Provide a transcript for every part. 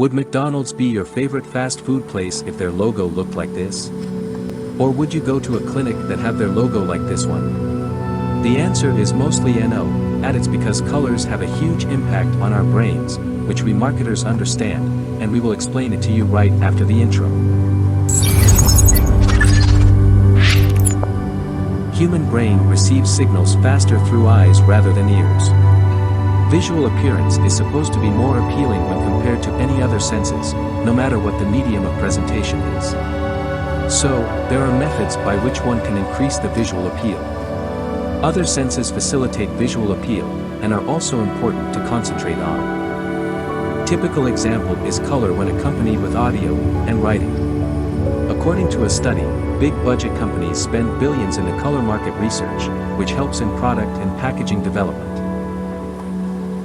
Would McDonald's be your favorite fast food place if their logo looked like this? Or would you go to a clinic that have their logo like this one? The answer is mostly no, and it's because colors have a huge impact on our brains, which we marketers understand, and we will explain it to you right after the intro. Human brain receives signals faster through eyes rather than ears. Visual appearance is supposed to be more appealing when compared to any other senses, no matter what the medium of presentation is. So, there are methods by which one can increase the visual appeal. Other senses facilitate visual appeal, and are also important to concentrate on. Typical example is color when accompanied with audio and writing. According to a study, big budget companies spend billions in the color market research, which helps in product and packaging development.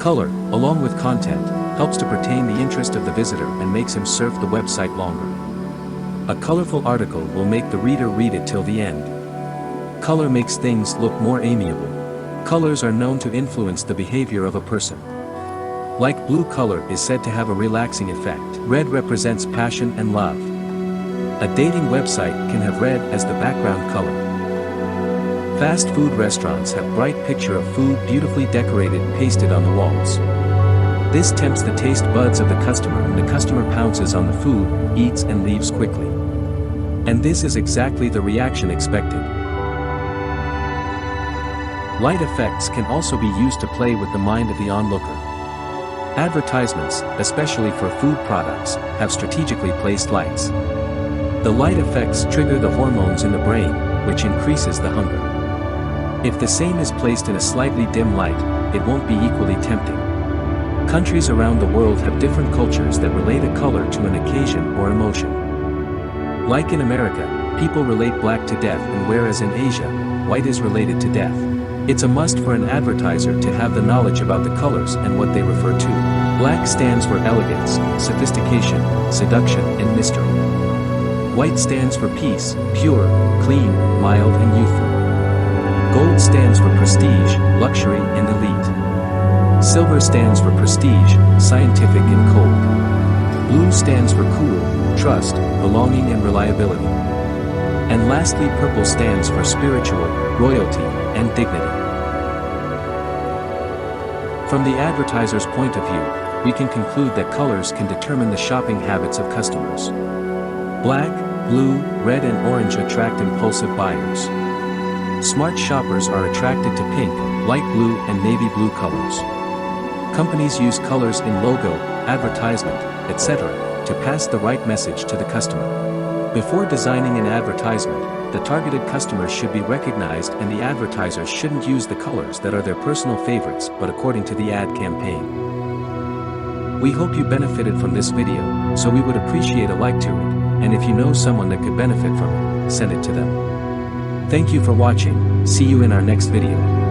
Color, along with content, helps to retain the interest of the visitor and makes him surf the website longer. A colorful article will make the reader read it till the end. Color makes things look more amiable. Colors are known to influence the behavior of a person. Like blue color is said to have a relaxing effect. Red represents passion and love. A dating website can have red as the background color. Fast food restaurants have bright picture of food beautifully decorated and pasted on the walls. This tempts the taste buds of the customer and the customer pounces on the food, eats and leaves quickly. And this is exactly the reaction expected. Light effects can also be used to play with the mind of the onlooker. Advertisements, especially for food products, have strategically placed lights. The light effects trigger the hormones in the brain, which increases the hunger. If the same is placed in a slightly dim light, it won't be equally tempting. Countries around the world have different cultures that relate a color to an occasion or emotion. Like in America, people relate black to death, and whereas in Asia, white is related to death. It's a must for an advertiser to have the knowledge about the colors and what they refer to. Black stands for elegance, sophistication, seduction, and mystery. White stands for peace, pure, clean, mild and youthful. Gold stands for prestige, luxury and elite. Silver stands for prestige, scientific and cold. Blue stands for cool, trust, belonging and reliability. And lastly, purple stands for spiritual, royalty, and dignity. From the advertiser's point of view, we can conclude that colors can determine the shopping habits of customers. Black, blue, red and orange attract impulsive buyers. Smart shoppers are attracted to pink, light blue and navy blue colors. Companies use colors in logo, advertisement, etc., to pass the right message to the customer. Before designing an advertisement, the targeted customers should be recognized, and the advertisers shouldn't use the colors that are their personal favorites but according to the ad campaign. We hope you benefited from this video, so we would appreciate a like to it, and if you know someone that could benefit from it, send it to them. Thank you for watching, see you in our next video.